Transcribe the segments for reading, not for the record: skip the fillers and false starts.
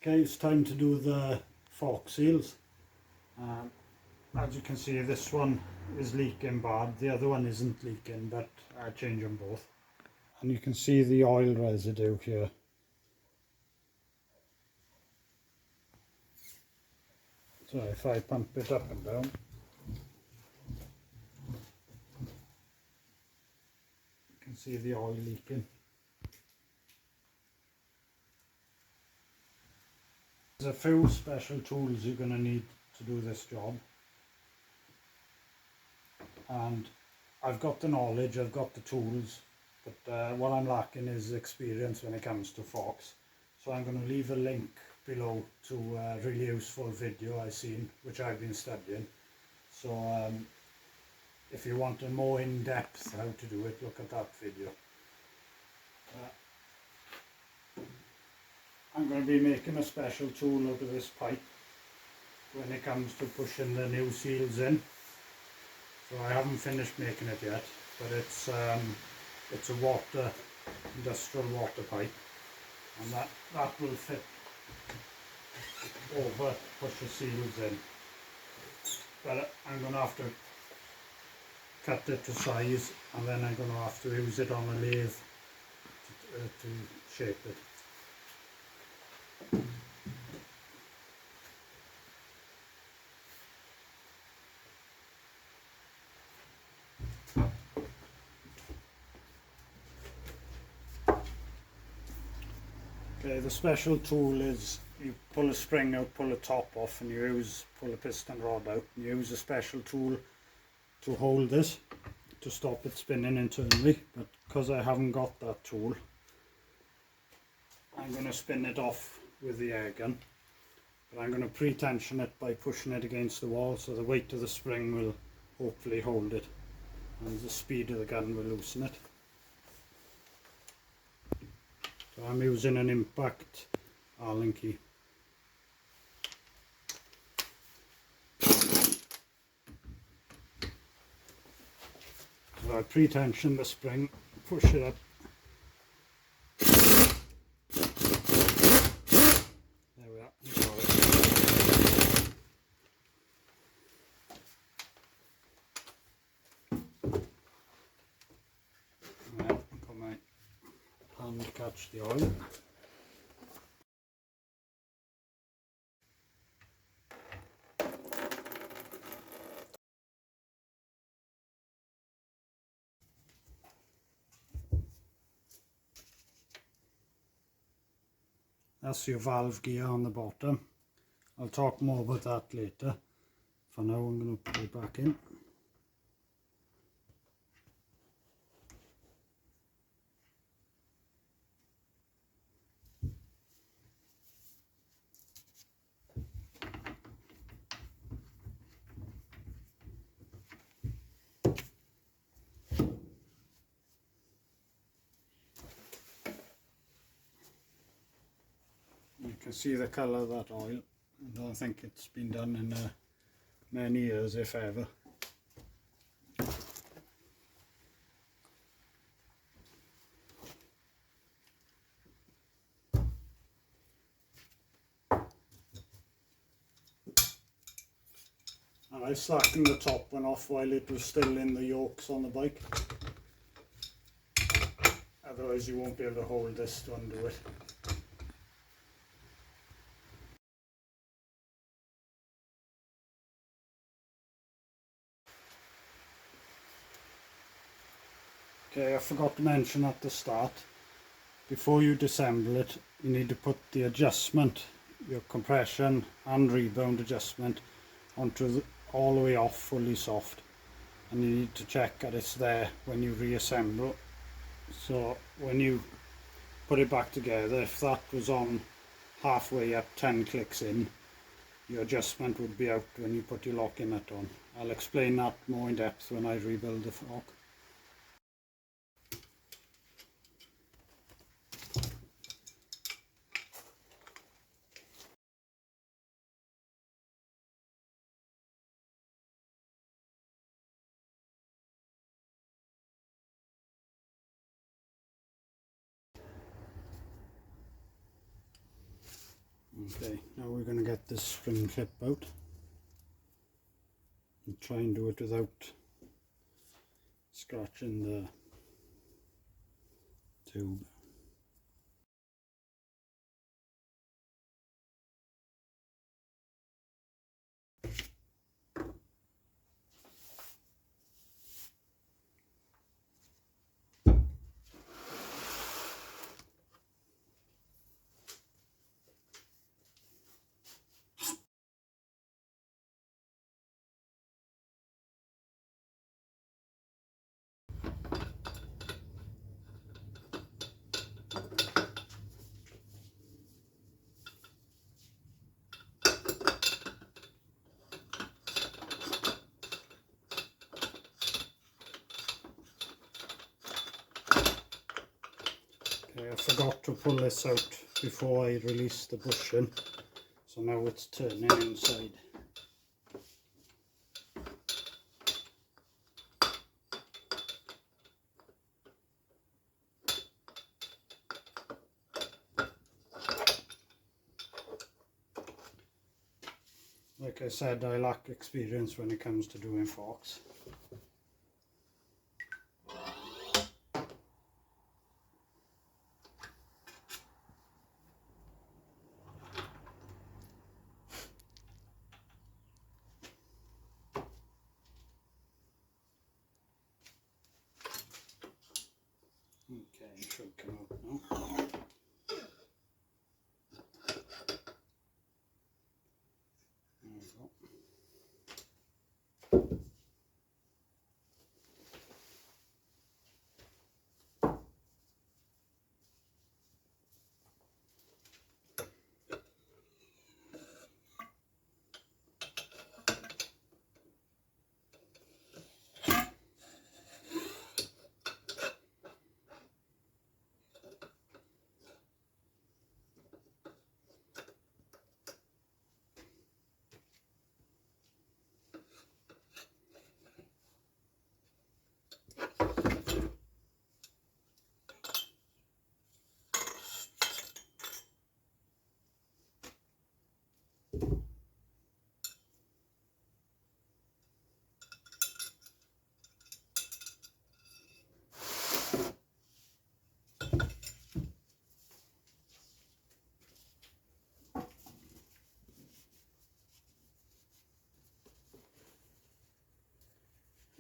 Okay, it's time to do the fork seals. As you can see, this one is leaking bad, the other one isn't leaking, but I change them both. And you can see the oil residue here. So if I pump it up and down, you can see the oil leaking. There's a few special tools you're going to need to do this job. And I've got the knowledge, I've got the tools, but what I'm lacking is experience when it comes to forks. So I'm going to leave a link below to a really useful video I've seen, which I've been studying. So if you want a more in-depth how to do it, look at that video. I'm going to be making a special tool out of this pipe when it comes to pushing the new seals in. So I haven't finished making it yet, but it's a industrial water pipe, and that will fit over, push the seals in. But I'm going to have to cut it to size, and then I'm going to have to use it on a lathe to shape it. Okay, the special tool is you pull a spring out, pull the top off, and you pull a piston rod out, and you use a special tool to hold this to stop it spinning internally. But because I haven't got that tool, I'm going to spin it off with the air gun. But I'm going to pre-tension it by pushing it against the wall, so the weight of the spring will hopefully hold it, and the speed of the gun will loosen it. So I'm using an impact Allen key. So I pre-tension the spring, push it up. There we are. Got my hand to catch the oil. That's your valve gear on the bottom. I'll talk more about that later. For now I'm going to put it back in. You can see the colour of that oil. I don't think it's been done in many years, if ever. And I slackened the top one off while it was still in the yokes on the bike. Otherwise you won't be able to hold this to undo it. Okay, I forgot to mention at the start, before you disassemble it, you need to put the adjustment, your compression and rebound adjustment, onto all the way off, fully soft, and you need to check that it's there when you reassemble. So when you put it back together, if that was on halfway up, 10 clicks in, your adjustment would be out when you put your locking nut on. I'll explain that more in depth when I rebuild the fork. Okay, now we're going to get this spring clip out and try and do it without scratching the tube. I forgot to pull this out before I release the bushing, so now it's turning inside. Like I said, I lack experience when it comes to doing forks. Okay, it should come out now. There we go.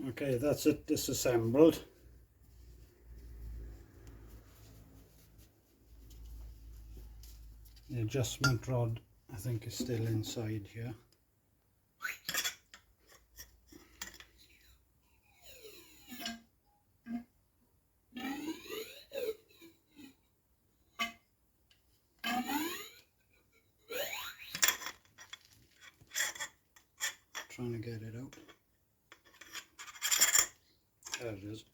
Okay, that's it disassembled. The adjustment rod, I think, is still inside here. Trying to get it out. There it is.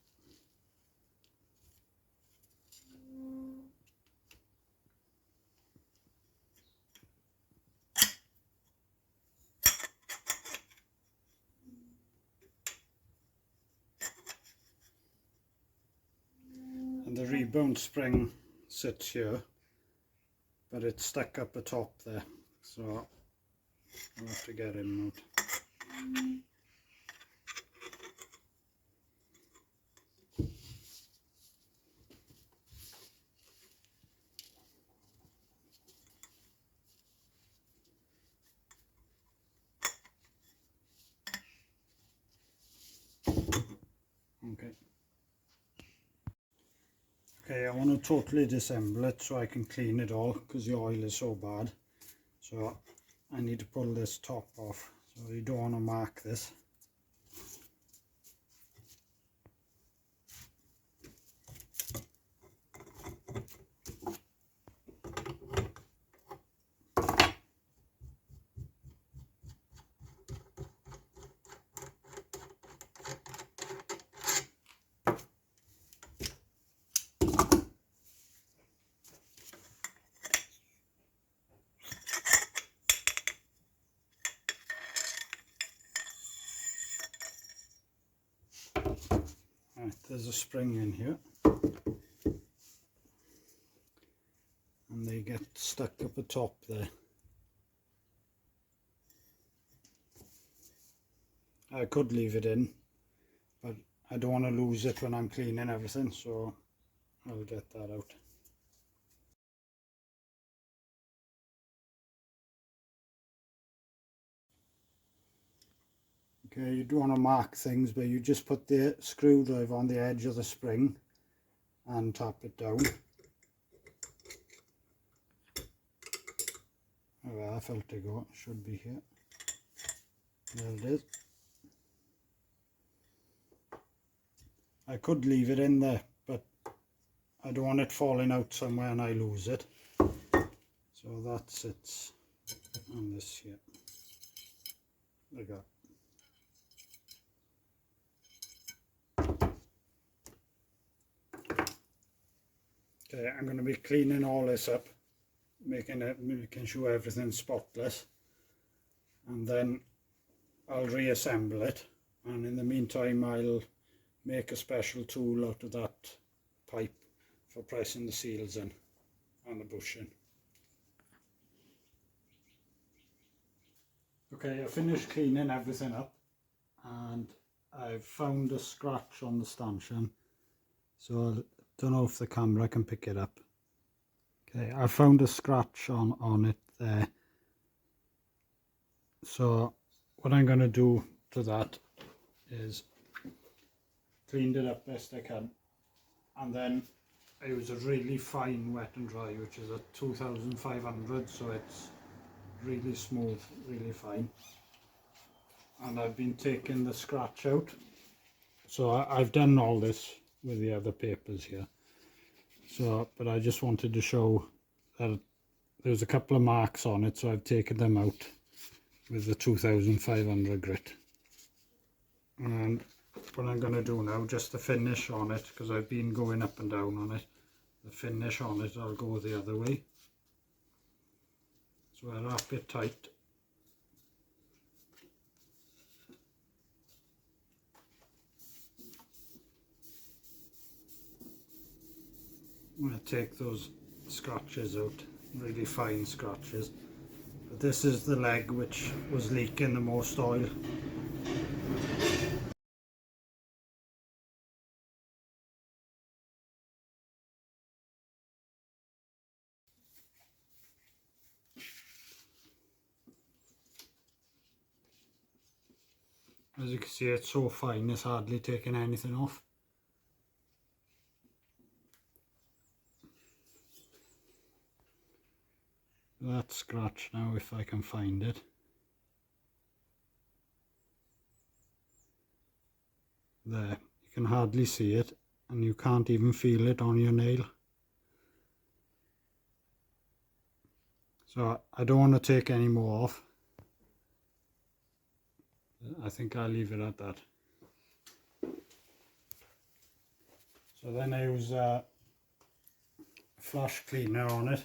And the rebound spring sits here, but it's stuck up the top there, so I'll have to get him out. Okay, I want to totally disassemble it so I can clean it all because the oil is so bad. So I need to pull this top off, so you don't want to mark this. Right, there's a spring in here, and they get stuck up the top there. I could leave it in, but I don't want to lose it when I'm cleaning everything, so I'll get that out. Okay, you don't want to mark things, but you just put the screwdriver on the edge of the spring and tap it down. Oh, I felt it go. It should be here. There it is. I could leave it in there, but I don't want it falling out somewhere and I lose it. So that sits on this here. There we go. Okay, I'm going to be cleaning all this up, making sure everything's spotless, and then I'll reassemble it. And in the meantime, I'll make a special tool out of that pipe for pressing the seals in and the bushing. Okay, I finished cleaning everything up, and I've found a scratch on the stanchion, so I don't know if the camera can pick it up. Okay, I found a scratch on it there, so what I'm going to do to that is cleaned it up best I can, and then I use a really fine wet and dry, which is a 2500, so it's really smooth, really fine. And I've been taking the scratch out, so I've done all this with the other papers here, so but I just wanted to show that there's a couple of marks on it, so I've taken them out with the 2500 grit. And what I'm going to do now, just the finish on it, because I've been going up and down on it, the finish on it, I'll go the other way. So I wrap it tight. I'm going to take those scratches out, really fine scratches. But this is the leg which was leaking the most oil. As you can see, it's so fine, it's hardly taking anything off. That scratch now, if I can find it. There, you can hardly see it, and you can't even feel it on your nail. So I don't want to take any more off. I think I'll leave it at that. So then I use a flash cleaner on it.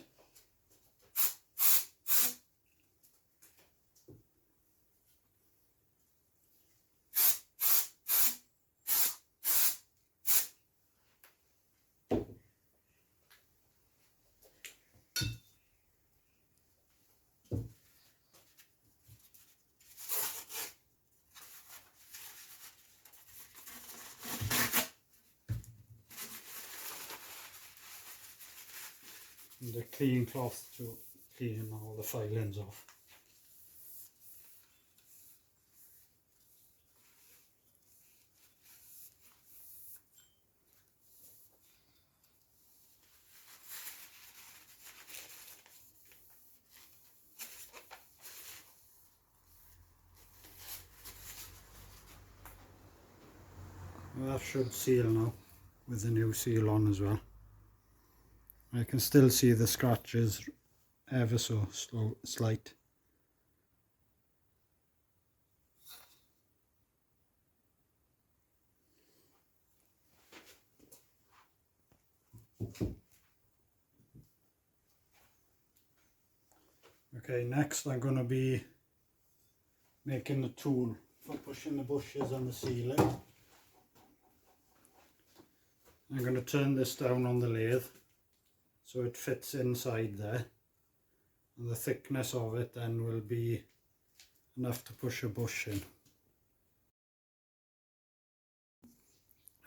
And a clean cloth to clean all the filings off. Well, that should seal now, with the new seal on as well. I can still see the scratches ever so slight. Okay, next I'm going to be making the tool for pushing the bushes and the ceiling. I'm going to turn this down on the lathe so it fits inside there, and the thickness of it then will be enough to push a bush in.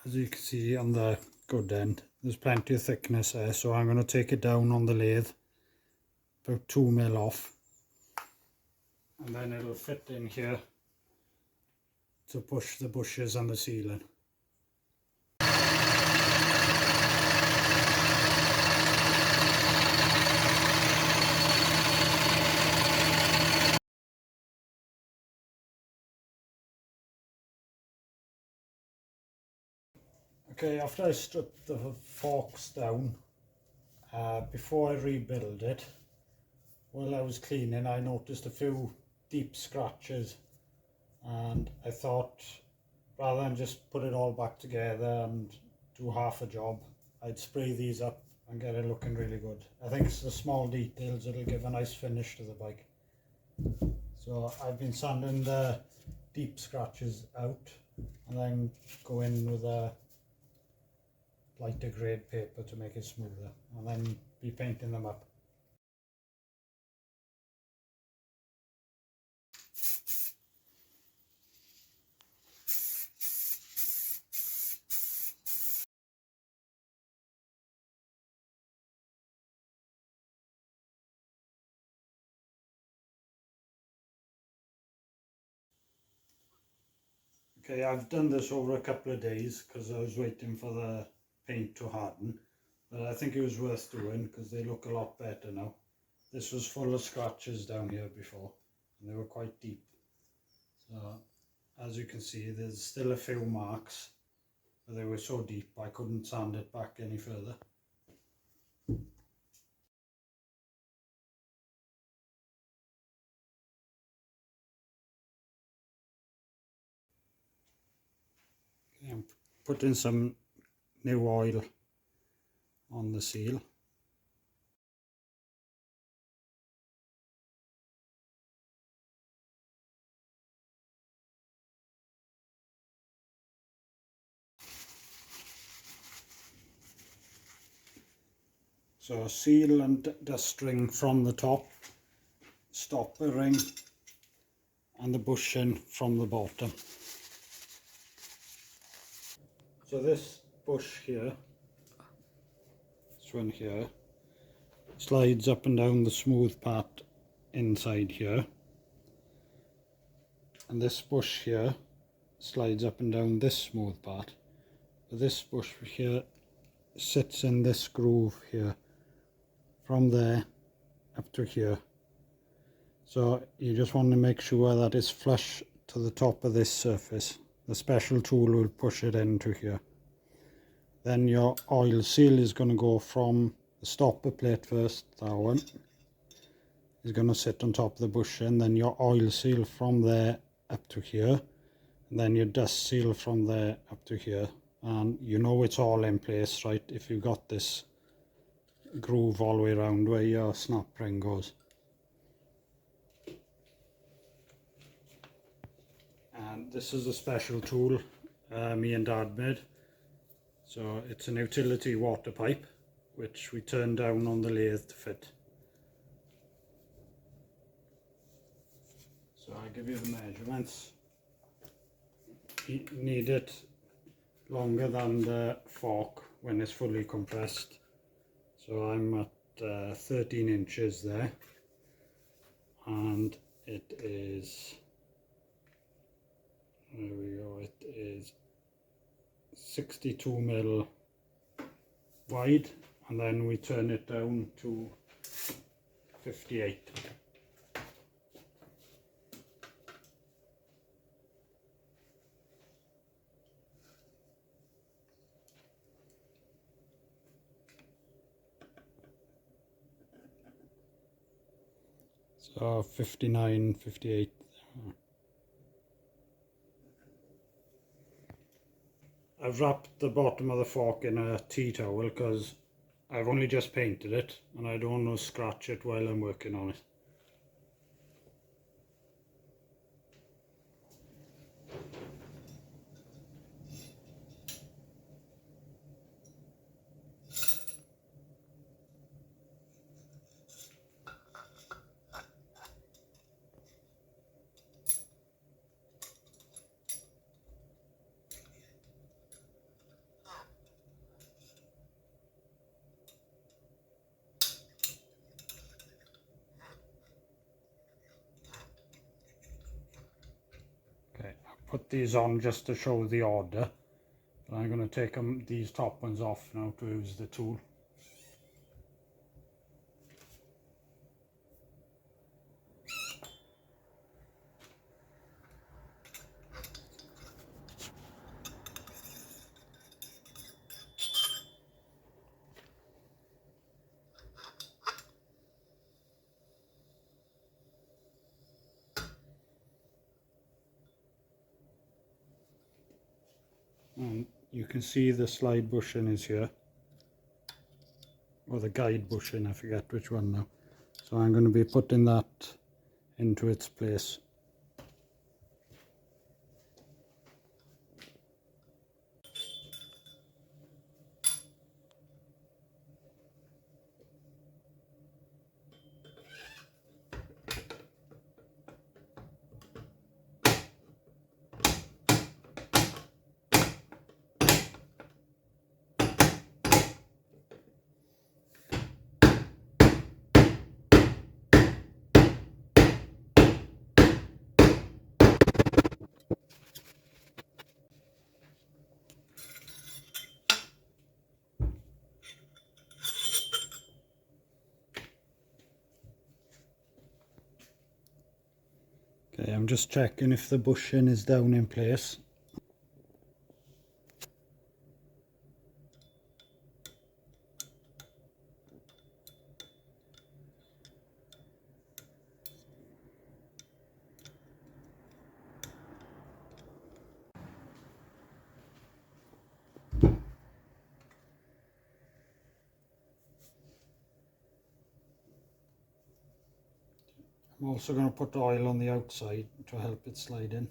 as you can see on the good end, there's plenty of thickness there, so I'm going to take it down on the lathe about 2mm off, and then it'll fit in here to push the bushes and the ceiling. Okay, after I stripped the forks down, before I rebuild it, while I was cleaning I noticed a few deep scratches, and I thought rather than just put it all back together and do half a job, I'd spray these up and get it looking really good. I think it's the small details that'll give a nice finish to the bike. So I've been sanding the deep scratches out and then go in with a lighter grade paper to make it smoother, and then be painting them up. Okay, I've done this over a couple of days because I was waiting for the paint to harden, but I think it was worth doing because they look a lot better now. This was full of scratches down here before, and they were quite deep. So as you can see, there's still a few marks, but they were so deep I couldn't sand it back any further. I'm putting some new oil on the seal. So seal and dust ring from the top, stopper ring and the bushing from the bottom. So this bush here, this one here, slides up and down the smooth part inside here, and this bush here slides up and down this smooth part, but this bush here sits in this groove here from there up to here. So you just want to make sure that it's flush to the top of this surface. The special tool will push it into here. Then your oil seal is going to go from the stopper plate first, that one is going to sit on top of the bush, and then your oil seal from there up to here, and then your dust seal from there up to here. And you know it's all in place, right, if you've got this groove all the way around where your snap ring goes. And this is a special tool me and Dad made. So it's an utility water pipe which we turn down on the lathe to fit. So I give you the measurements. You need it longer than the fork when it's fully compressed. So I'm at 13 inches there, and it is, there we go, it is 62mm wide, and then we turn it down to 58. So 59, 58. I've wrapped the bottom of the fork in a tea towel because I've only just painted it and I don't want to scratch it while I'm working on it. put these on just to show the order. But I'm going to take these top ones off now to use the tool. And you can see the slide bushing is here, or the guide bushing, I forget which one now. So I'm going to be putting that into its place. Okay, I'm just checking if the bushing is down in place. I'm also going to put oil on the outside to help it slide in.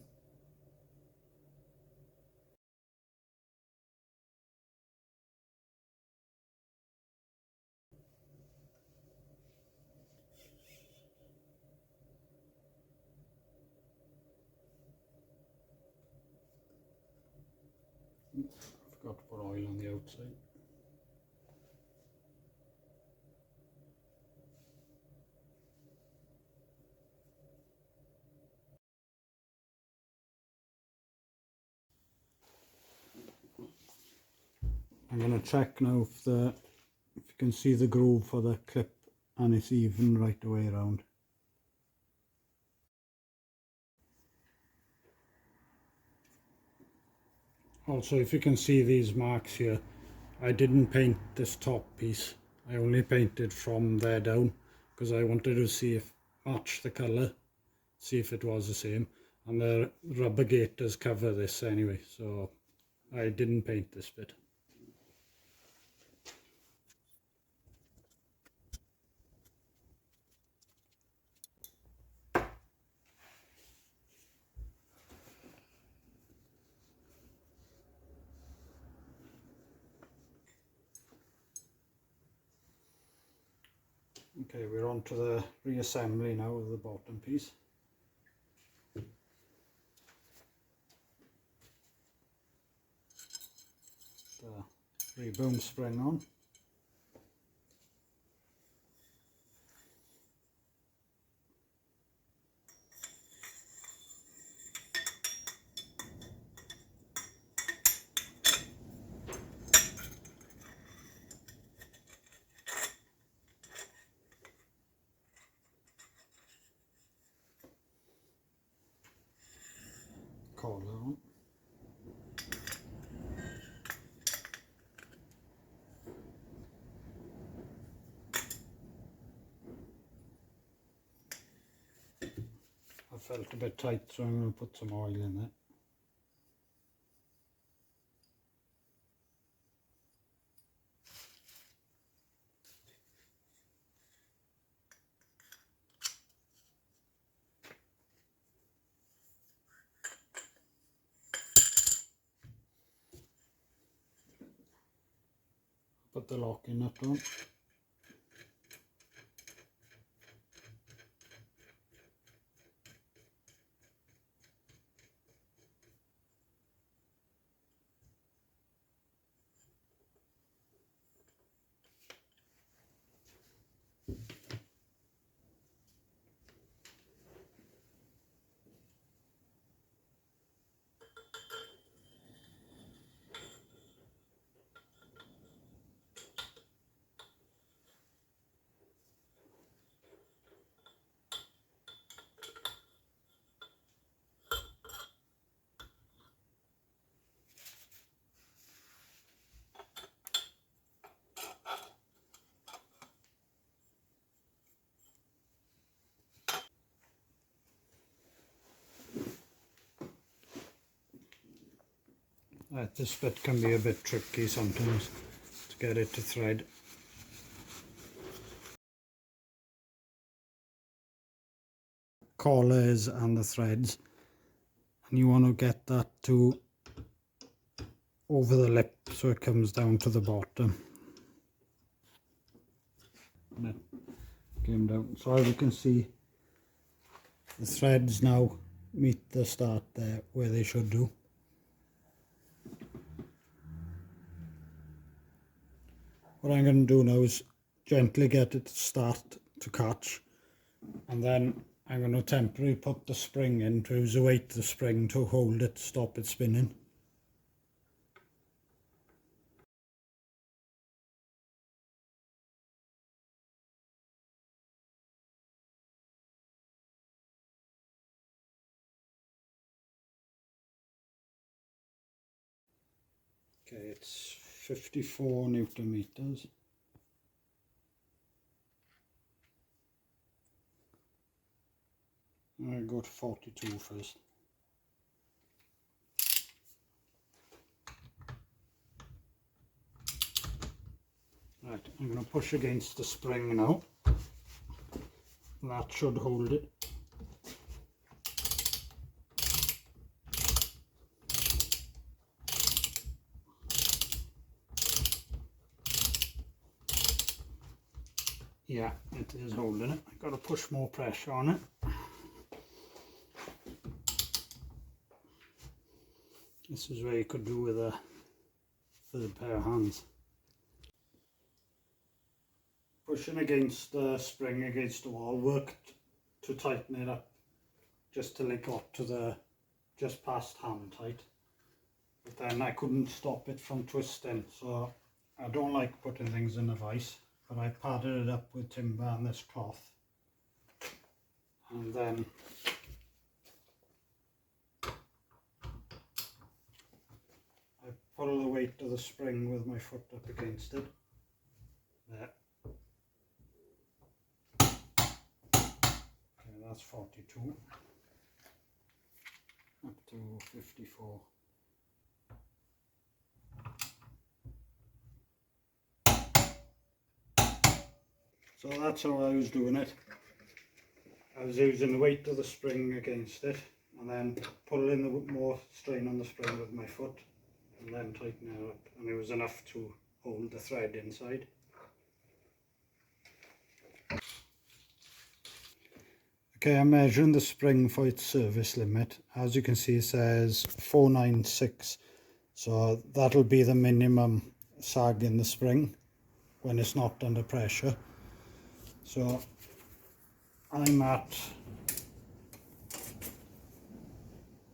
I forgot to put oil on the outside. I'm going to check now if you can see the groove for the clip and it's even right the way around. Also, if you can see these marks here, I didn't paint this top piece. I only painted from there down because I wanted to see if match the colour, see if it was the same. And the rubber gaiters cover this anyway, so I didn't paint this bit. Okay, we're on to the reassembly now of the bottom piece. The Rebound spring on. Collar on. I felt a bit tight, so I'm going to put some oil in there. Put the locking nut on. This bit can be a bit tricky sometimes to get it to thread. Collars and the threads, and you want to get that to over the lip so it comes down to the bottom. And it came down. So as you can see, the threads now meet the start there where they should do. What I'm going to do now is gently get it to start to catch, and then I'm going to temporarily put the spring in to use the weight of the spring to hold it, stop it spinning. Okay, it's 54 Newton meters. I'll go to 42 first. Right, I'm going to push against the spring now. That should hold it. Yeah, it is holding it. I've got to push more pressure on it. This is where you could do with a third pair of hands. Pushing against the spring against the wall worked to tighten it up just till it got to the just past hand tight. But then I couldn't stop it from twisting, so I don't like putting things in a vice, but I padded it up with timber and this cloth, and then I pull the weight of the spring with my foot up against it. There. Okay, that's 42. Up to 54. So that's how I was doing it. I was using the weight of the spring against it, and then pulling the more strain on the spring with my foot, and then tightening it up, and it was enough to hold the thread inside. Okay, I'm measuring the spring for its service limit. As you can see, it says 496, so that'll be the minimum sag in the spring when it's not under pressure. So I'm at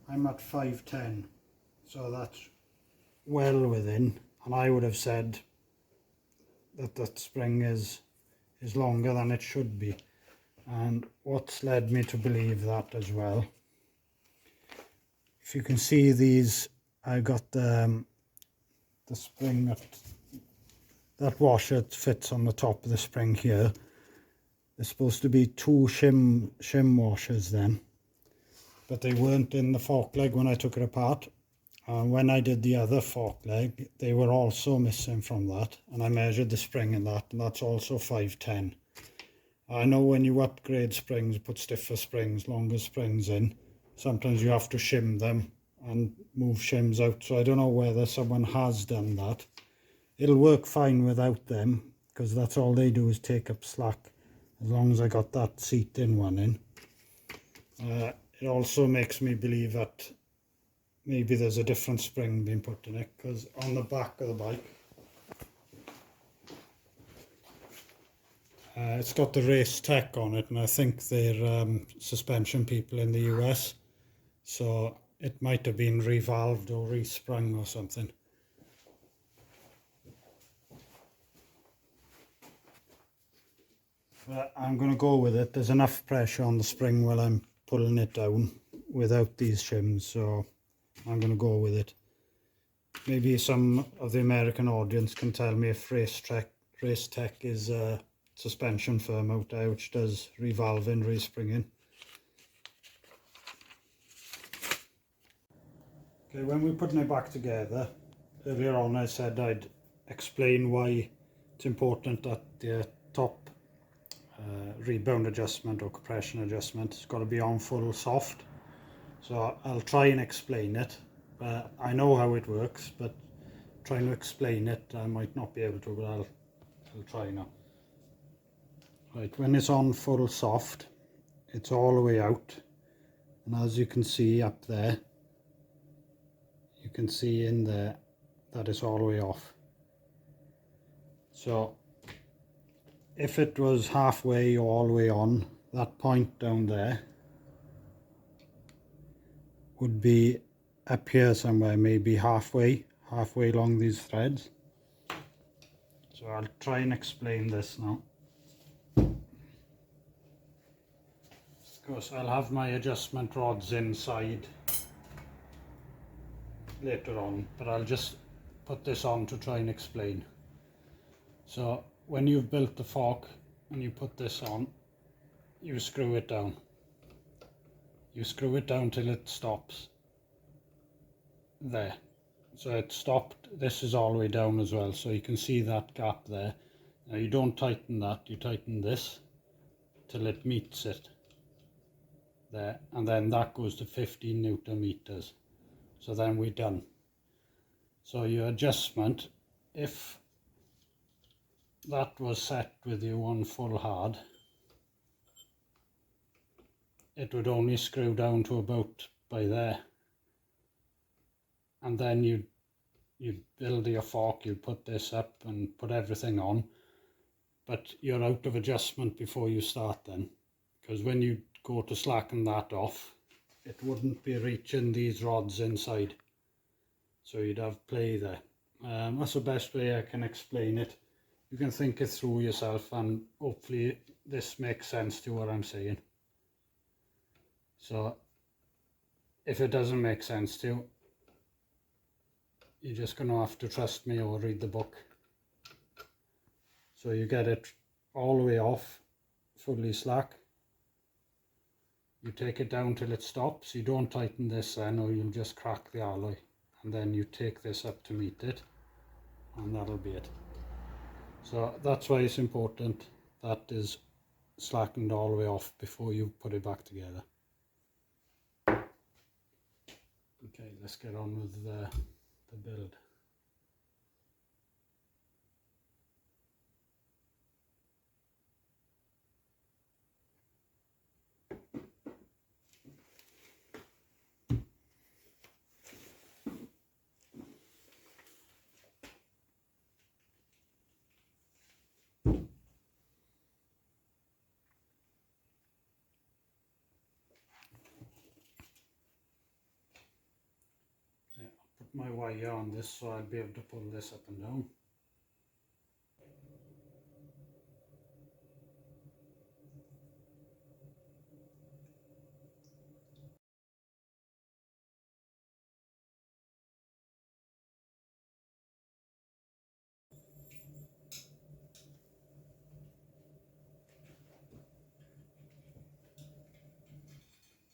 510, so that's well within, and I would have said that that spring is longer than it should be. And what's led me to believe that as well, if you can see these, I got the spring that washer fits on the top of the spring here. There's supposed to be two shim washers then, but they weren't in the fork leg when I took it apart. And when I did the other fork leg, they were also missing from that, and I measured the spring in that, and that's also 510. I know when you upgrade springs, put stiffer springs, longer springs in, sometimes you have to shim them and move shims out, so I don't know whether someone has done that. It'll work fine without them, because that's all they do is take up slack, as long as I got that seat in one in. It also makes me believe that maybe there's a different spring being put in it, because on the back of the bike, it's got the Race Tech on it, and I think they're suspension people in the US, so it might have been revalved or resprung or something. But I'm going to go with it. There's enough pressure on the spring while I'm pulling it down without these shims, so I'm going to go with it. Maybe some of the American audience can tell me if Race Tech is a suspension firm out there which does revalving, respringing. Okay, when we're putting it back together, earlier on I said I'd explain why it's important that the top rebound adjustment or compression adjustment has got to be on full soft. So I'll try and explain it. I know how it works, but trying to explain it I might not be able to, but I'll try now. Right, when it's on full soft, it's all the way out, and as you can see up there, you can see in there that it's all the way off. So if it was halfway or all the way on, that point down there would be up here somewhere, maybe halfway along these threads. So I'll try and explain this now. Of course, I'll have my adjustment rods inside later on, but I'll just put this on to try and explain. So when you've built the fork and you put this on, you screw it down. You screw it down till it stops. There. So it stopped. This is all the way down as well, so you can see that gap there. Now you don't tighten that, you tighten this till it meets it. There, and then that goes to 15 Newton meters. So then we're done. So your adjustment, if that was set with you on full hard, it would only screw down to about by there. And then you build your fork, you put this up and put everything on, but you're out of adjustment before you start then, because when you go to slacken that off, it wouldn't be reaching these rods inside, so you'd have play there. That's the best way I can explain it. You can think it through yourself, and hopefully this makes sense to what I'm saying. So if it doesn't make sense to you, you're just going to have to trust me or read the book. So you get it all the way off, fully slack. You take it down till it stops. You don't tighten this then, or you'll just crack the alloy. And then you take this up to meet it, and that'll be it. So that's why it's important that is slackened all the way off before you put it back together. Okay, let's get on with the build. Put my wire on this so I'll be able to pull this up and down.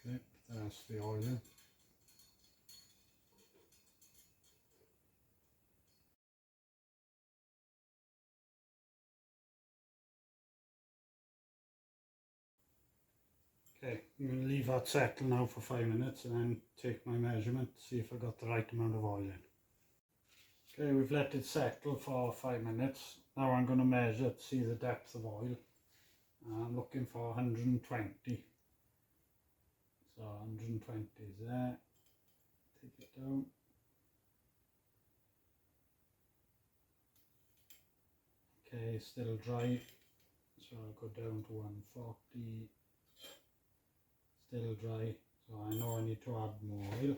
Okay, that's the oil. Okay, I'm going to leave that settle now for 5 minutes and then take my measurement, see if I got the right amount of oil in. Okay, we've let it settle for 5 minutes. Now I'm going to measure to see the depth of oil. I'm looking for 120. So 120 is there. Take it down. Okay, still dry. So I'll go down to 140. Still dry. So I know I need to add more oil.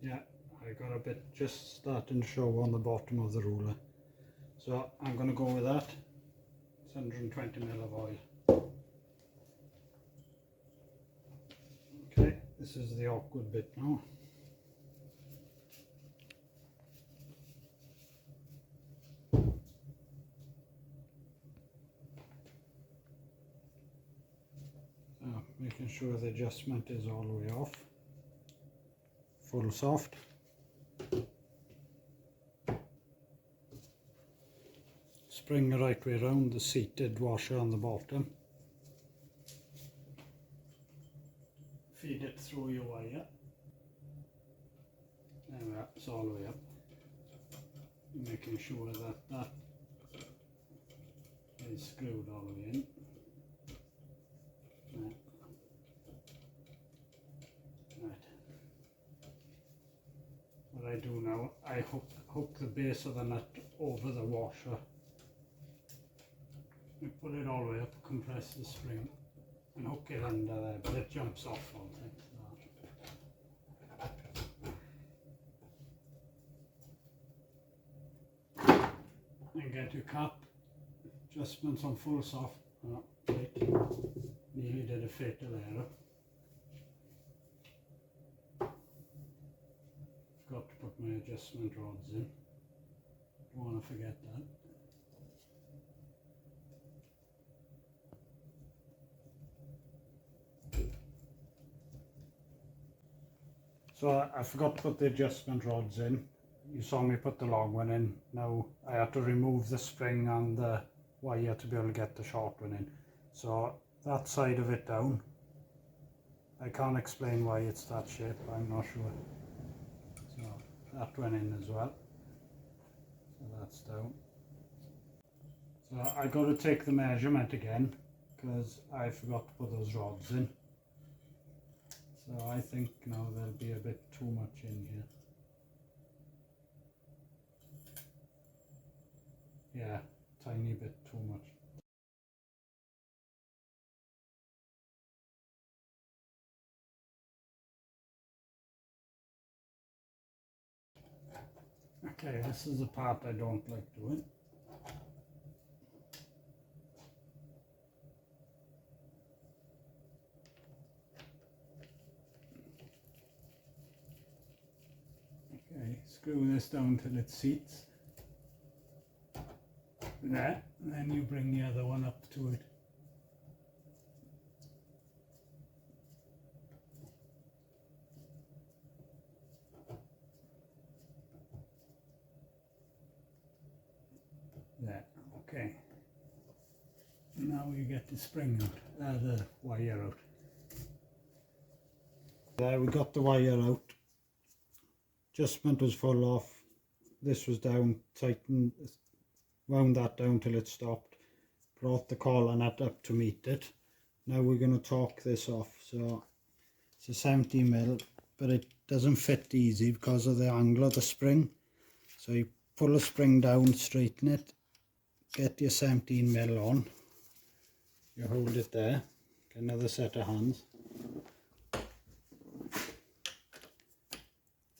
Yeah, I got a bit just starting to show on the bottom of the ruler. So I'm going to go with that. It's 120 ml of oil. Okay, this is the awkward bit now. making sure the adjustment is all the way off, full soft. Spring the right way around the seated washer on the bottom. Feed it through your wire. There we are, it's all the way up. Making sure that that is screwed all the way in. Right. What I do now, I hook the base of the nut over the washer. I put it all the way up, compress the spring and hook it under there, but it jumps off all thanks to that. And get your cap adjustments on full soft. Right. Nearly did a fatal error. Forgot to put my adjustment rods in. Don't want to forget that. So I forgot to put the adjustment rods in. You saw me put the long one in. Now I had to remove the spring and the wire to be able to get the short one in. So that side of it down. I can't explain why it's that shape, I'm not sure. So that went in as well. So that's down. So I got to take the measurement again because I forgot to put those rods in. So I think now there'll be a bit too much in here. Yeah, tiny bit too much. Okay, this is the part I don't like doing. Okay, screw this down till it seats. There, and then you bring the other one up to it. There, okay. Now you get the spring out, the wire out. There, we got the wire out. Adjustment was full off. This was down, tightened, wound that down till it stopped. Brought the collar nut up to meet it. Now we're going to torque this off. So it's a 70mm, but it doesn't fit easy because of the angle of the spring. So you pull the spring down, straighten it, get your 17mm on. You hold it there, get another set of hands.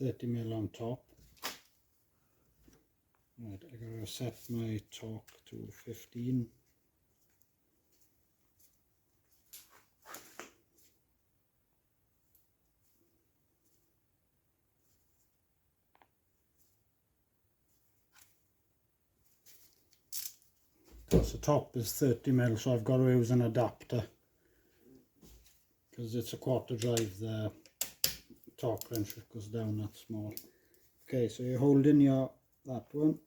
30mm on top. Right, I gotta set my torque to 15. Because the top is 30mm, so I've got to use an adapter. Because it's a quarter drive, the torque wrench goes down that small. Okay, so you're holding that one.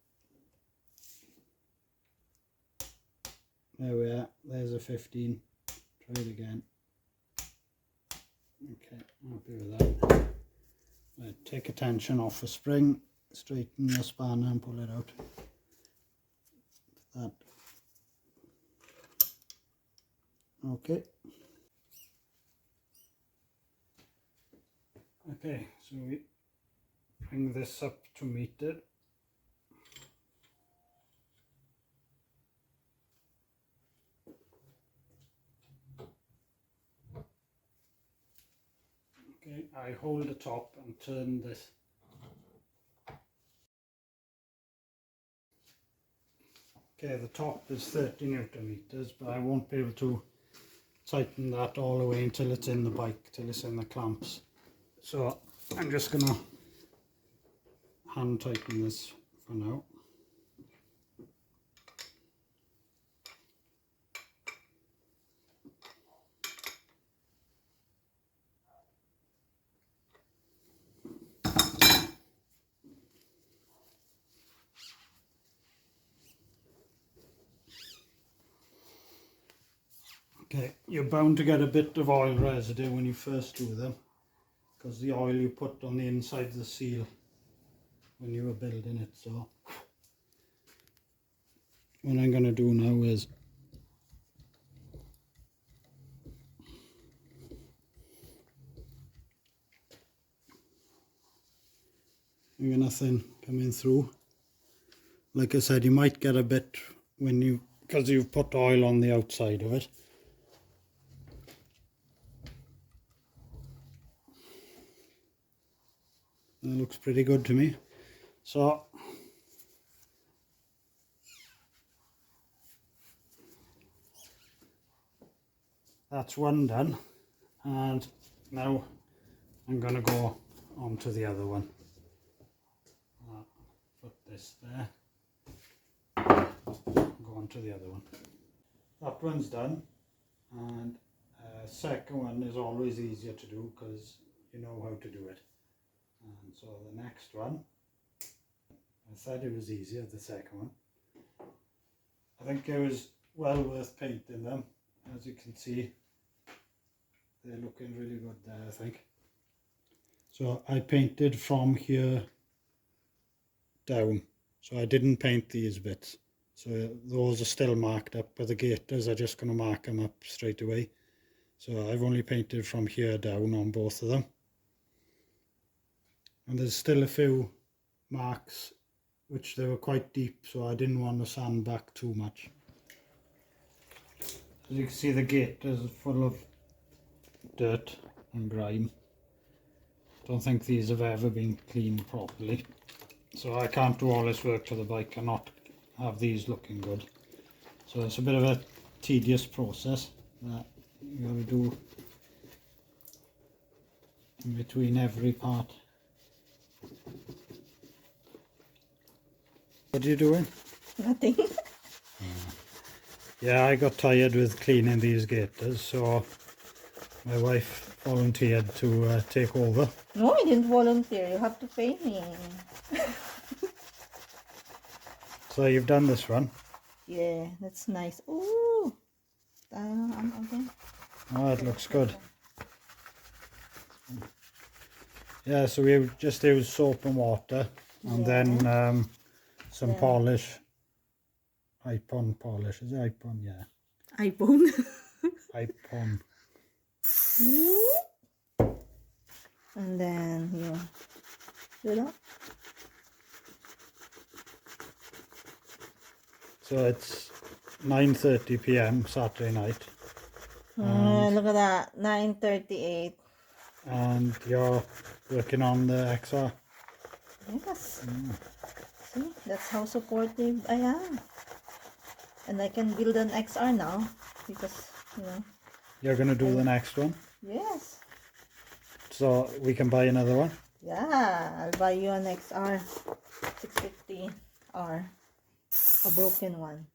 There we are, there's a 15. Try it again. Okay, I'm happy with that. Right, take a tension off the spring, straighten your spanner and pull it out. That. Okay. Okay, so we bring this up to meet it. Okay, I hold the top and turn this. Okay, the top is 30 Nm, but I won't be able to tighten that all the way until it's in the bike, till it's in the clamps. So I'm just going to hand tighten this for now. Okay, you're bound to get a bit of oil residue when you first do them, because the oil you put on the inside of the seal when you were building it. So what I'm going to do now is you're going to thin coming through. Like I said, you might get a bit when you, because you've put oil on the outside of it. That looks pretty good to me. So that's one done, and now I'm going to go on to the other one. Put this there, go on to the other one. That one's done, and second one is always easier to do because you know how to do it. And so the next one, I said it was easier, the second one. I think it was well worth painting them. As you can see, they're looking really good there, I think. So I painted from here down, so I didn't paint these bits. So those are still marked up, but the gaiters are just going to mark them up straight away. So I've only painted from here down on both of them. And there's still a few marks which they were quite deep, so I didn't want to sand back too much. As you can see, the gaiters are full of dirt and grime. Don't think these have ever been cleaned properly. So I can't do all this work to the bike and not have these looking good. So it's a bit of a tedious process that you got to do in between every part. What are you doing? Nothing. Yeah, I got tired with cleaning these gaiters, so my wife volunteered to take over. No, I didn't volunteer. You have to pay me. So you've done this one? Yeah, that's nice. Ooh. Okay. Oh, it looks good. Yeah, so we just use soap and water, and then some polish. Ipon polish. Is it Ipon? Yeah. iPhone. Ipon. And then you do that. So it's 9:30 p.m. Saturday night. Look at that. 9:38. And you're working on the XR. Yes. See, that's how supportive I am. And I can build an XR now because, you know. You're going to do the next one? Yes. So we can buy another one? Yeah, I'll buy you an XR650R. A broken one.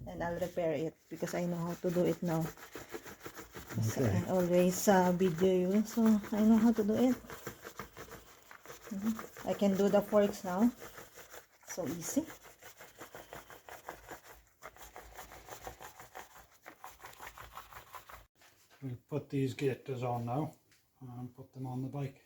And I'll repair it because I know how to do it now. Okay. I always video you, so I know how to do it. I can do the forks now. So easy. We'll put these gaiters on now and put them on the bike.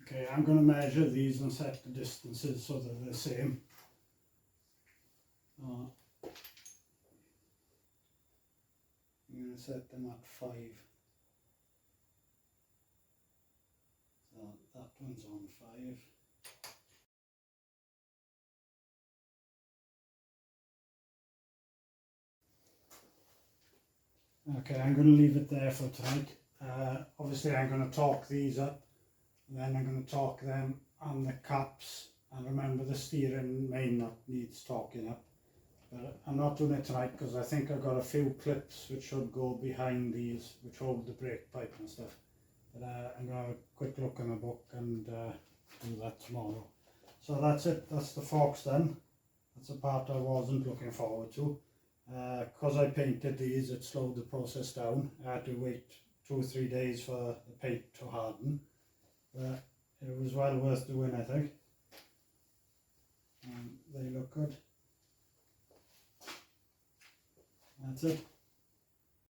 Okay, I'm going to measure these and set the distances so that they're the same. I'm going to set them at 5. So that one's on 5. Okay, I'm going to leave it there for tonight. Obviously I'm going to torque these up, and then I'm going to torque them and the caps And remember, the steering may not need torquing up. But I'm not doing it tonight because I think I've got a few clips which should go behind these, which hold the brake pipe and stuff. But I'm going to have a quick look in the book and do that tomorrow. So that's it, that's the forks done. That's the part I wasn't looking forward to. Because I painted these, it slowed the process down. I had to wait 2 or 3 days for the paint to harden. But it was well worth doing, I think. And they look good. That's it.